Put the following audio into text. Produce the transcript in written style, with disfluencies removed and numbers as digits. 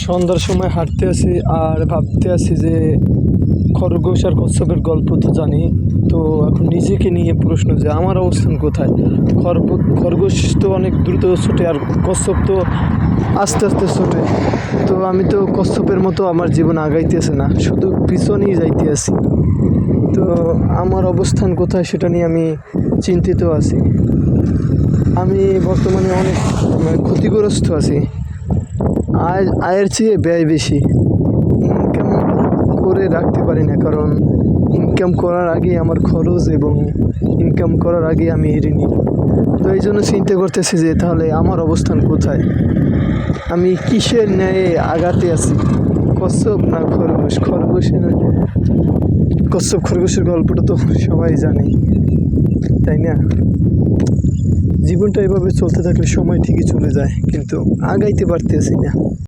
সন্ধ্যার সময় হাঁটতে আসি আর ভাবতে আসি যে খরগোশ আর কচ্ছপের গল্প তো জানি, তো এখন নিজেকে নিয়ে প্রশ্ন যে আমার অবস্থান কোথায়। খরগোশ তো অনেক দ্রুত ছোটে আর কচ্ছপ তো আস্তে আস্তে ছোটে। তো আমি তো কচ্ছপের মতো আমার জীবন আগাইতেছে না, শুধু পিছনেই যাইতে আছি। তো আমার অবস্থান কোথায় সেটা নিয়ে আমি চিন্তিত আছি। আমি বর্তমানে অনেক ক্ষতিগ্রস্ত আছি। আয়ের চেয়ে ব্যয় বেশি। ইনকাম করে রাখতে পারি না, কারণ ইনকাম করার আগে আমার খরচ এবং ইনকাম করার আগে আমি ঋণী। তো এই জন্য চিন্তা করতেছি যে তাহলে আমার অবস্থান কোথায়, আমি কিসের ন্যায়ে আগাতে আছি, কচ্ছপ না খরগোশ। খরগোশের গল্পটা তো সবাই জানে, তাই না? জীবনটা এভাবে চলতে থাকলে সময় ঠিকই চলে যায়, কিন্তু আগাইতে পারতেছি না।